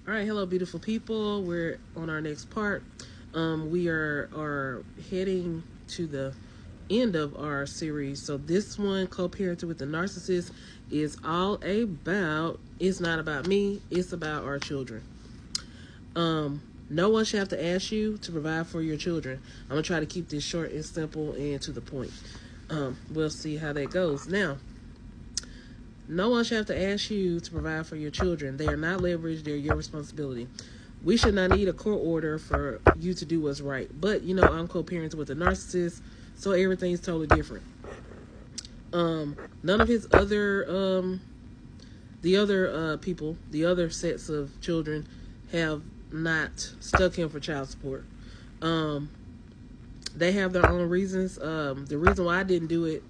All right, hello, beautiful people. We're on our next part. We are heading to the end of our series. So this one, co-parenting with the narcissist, is all about. It's not about me. It's about our children. No one should have to ask you to provide for your children. I'm gonna try to keep this short and simple and to the point. We'll see how that goes. Now, no one should have to ask you to provide for your children. They are not leverage, they're your responsibility. We should not need a court order for you to do what's right. But, I'm co-parenting with a narcissist, so everything's totally different. None of his the other people, the other sets of children have not stuck him for child support. Um, they have their own reasons. The reason why I didn't do it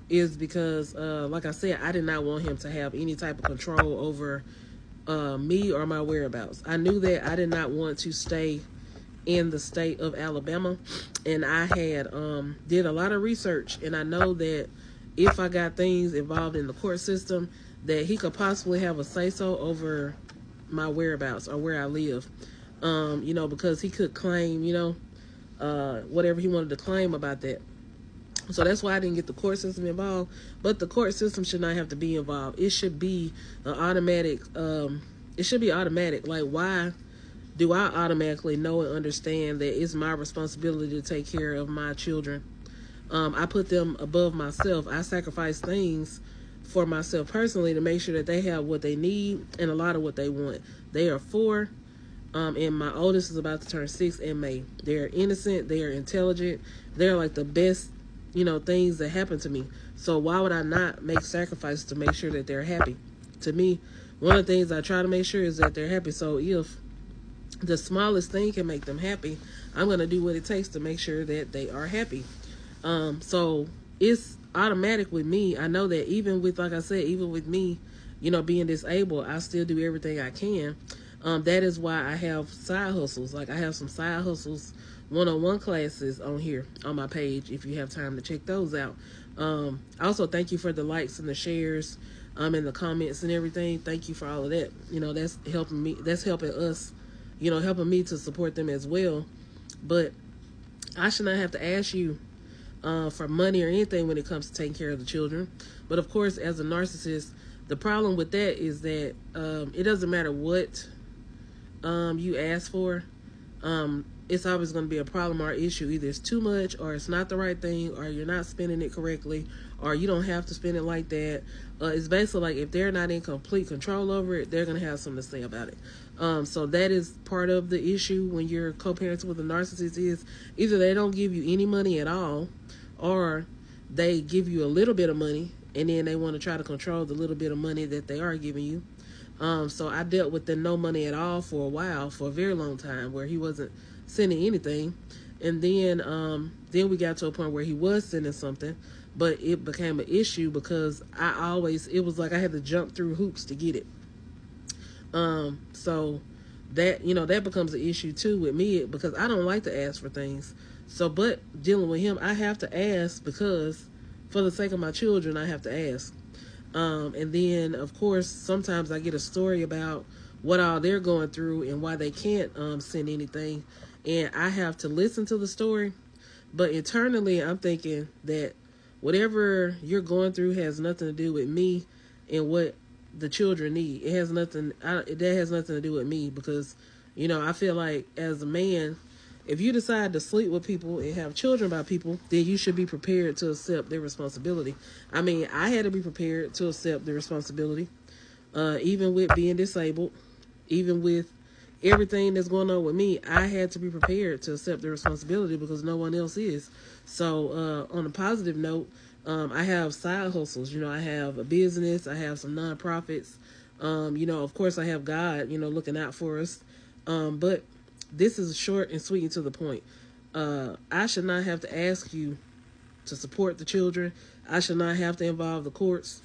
is because, like I said, I did not want him to have any type of control over me or my whereabouts. I knew that I did not want to stay in the state of Alabama, and I had did a lot of research, and I know that if I got things involved in the court system, that he could possibly have a say-so over my whereabouts or where I live. Because he could claim, whatever he wanted to claim about that. So that's why I didn't get the court system involved. But the court system should not have to be involved. It should be an automatic. It should be automatic. Like, why do I automatically know and understand that it's my responsibility to take care of my children? I put them above myself. I sacrifice things for myself personally to make sure that they have what they need and a lot of what they want. They are 4. And my oldest is about to turn 6 in May. They're innocent. They are intelligent. They're like the best things that happen to me. So why would I not make sacrifices to make sure that they're happy? To me, one of the things I try to make sure is that they're happy. So if the smallest thing can make them happy, I'm going to do what it takes to make sure that they are happy. So it's automatic with me. I know that even with, like I said, even with me, being disabled, I still do everything I can. That is why I have side hustles. Like, I have some side hustles, one-on-one classes on here on my page if you have time to check those out. Also, thank you for the likes and the shares and the comments and everything. Thank you for all of that. That's helping me. That's helping us, helping me to support them as well. But I should not have to ask you for money or anything when it comes to taking care of the children. But, of course, as a narcissist, the problem with that is that it doesn't matter what you ask for. It's always going to be a problem or issue. Either it's too much, or it's not the right thing, or you're not spending it correctly, or you don't have to spend it like that. It's basically like, if they're not in complete control over it, they're going to have something to say about it. So that is part of the issue when you're co-parenting with a narcissist, is either they don't give you any money at all, or they give you a little bit of money, and then they want to try to control the little bit of money that they are giving you. So I dealt with the no money at all for a while, for a very long time, where he wasn't sending anything. And then we got to a point where he was sending something, but it became an issue because it was like I had to jump through hoops to get it. So that becomes an issue too with me, because I don't like to ask for things. So, but dealing with him, I have to ask because for the sake of my children, I have to ask. And then, of course, sometimes I get a story about what all they're going through and why they can't send anything. And I have to listen to the story. But internally, I'm thinking that whatever you're going through has nothing to do with me and what the children need. That has nothing to do with me, because, I feel like as a man, if you decide to sleep with people and have children by people, then you should be prepared to accept their responsibility. I mean, I had to be prepared to accept the responsibility, even with being disabled, even with everything that's going on with me. I had to be prepared to accept the responsibility because no one else is. So on a positive note, I have side hustles. I have a business. I have some nonprofits. Of course, I have God, looking out for us. But this is short and sweet and to the point. I should not have to ask you to support the children. I should not have to involve the courts.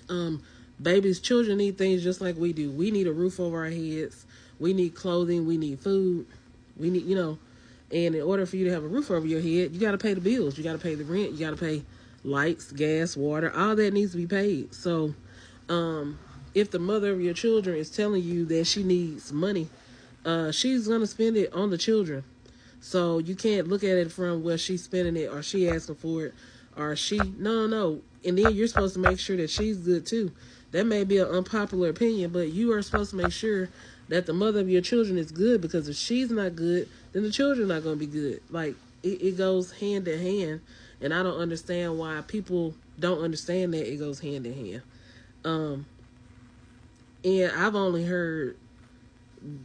Children need things just like we do. We need a roof over our heads. We need clothing. We need food. We need, and in order for you to have a roof over your head, you got to pay the bills. You got to pay the rent. You got to pay lights, gas, water. All that needs to be paid. So, if the mother of your children is telling you that she needs money, she's gonna spend it on the children. So you can't look at it from, well, she's spending it or she asking for it or she, no. And then you're supposed to make sure that she's good too. That may be an unpopular opinion, but you are supposed to make sure that the mother of your children is good, because if she's not good, then the children are not going to be good. Like, it goes hand in hand, and I don't understand why people don't understand that it goes hand in hand. And I've only heard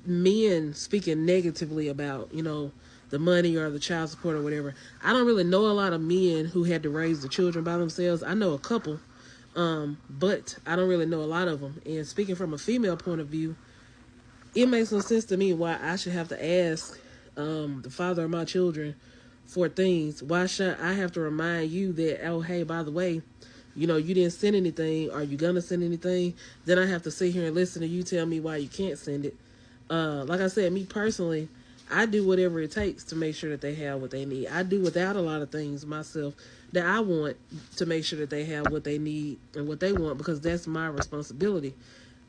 men speaking negatively about, the money or the child support or whatever. I don't really know a lot of men who had to raise the children by themselves. I know a couple, but I don't really know a lot of them. And speaking from a female point of view, it makes no sense to me why I should have to ask the father of my children for things. Why should I have to remind you that, oh, hey, by the way, you didn't send anything. Are you going to send anything? Then I have to sit here and listen to you tell me why you can't send it. Like I said, me personally, I do whatever it takes to make sure that they have what they need. I do without a lot of things myself that I want to make sure that they have what they need and what they want, because that's my responsibility.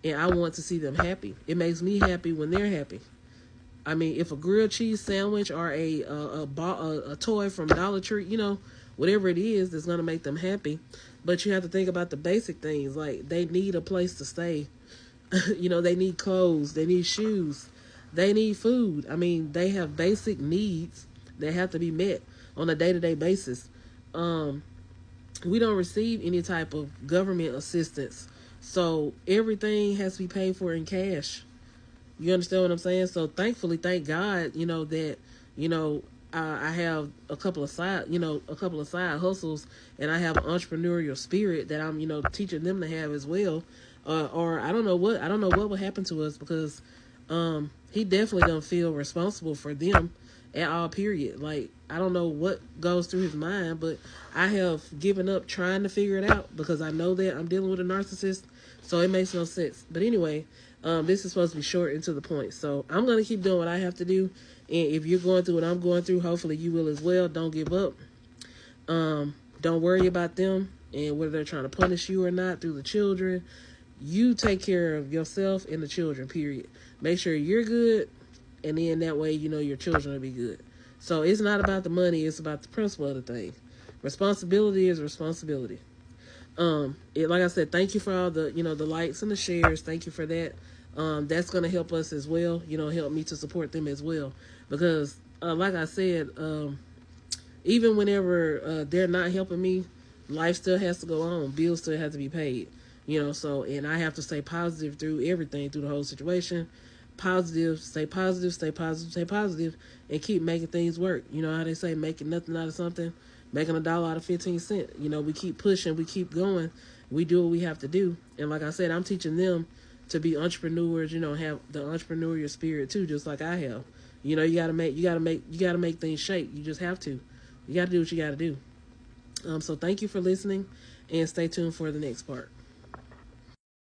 And I want to see them happy. It makes me happy when they're happy. I mean, if a grilled cheese sandwich or a toy from Dollar Tree, whatever it is that's going to make them happy. But you have to think about the basic things. Like, they need a place to stay. They need clothes. They need shoes. They need food. I mean, they have basic needs that have to be met on a day-to-day basis. We don't receive any type of government assistance. So everything has to be paid for in cash. You understand what I'm saying? So thankfully, thank God, that, I have a couple of side hustles, and I have an entrepreneurial spirit that I'm, teaching them to have as well. Or I don't know what will happen to us, because he definitely don't feel responsible for them at all, period. Like, I don't know what goes through his mind, but I have given up trying to figure it out, because I know that I'm dealing with a narcissist, so it makes no sense. But anyway, this is supposed to be short and to the point, so I'm going to keep doing what I have to do. And if you're going through what I'm going through, hopefully you will as well. Don't give up. Don't worry about them and whether they're trying to punish you or not through the children. You take care of yourself and the children, period. Make sure you're good, and then that way, your children will be good. So it's not about the money, it's about the principle of the thing. Responsibility is responsibility. Like I said, thank you for all the, the likes and the shares. Thank you for that. That's going to help us as well, help me to support them as well. Because, like I said, even whenever they're not helping me, life still has to go on. Bills still have to be paid. And I have to stay positive through everything, through the whole situation. Positive, stay positive, stay positive, stay positive, and keep making things work. You know how they say, making nothing out of something, making $1 out of 15 cents. We keep pushing, we keep going, we do what we have to do. And like I said, I'm teaching them to be entrepreneurs, have the entrepreneurial spirit too, just like I have. You gotta make things shake. You just have to. You gotta do what you gotta do. So thank you for listening, and stay tuned for the next part.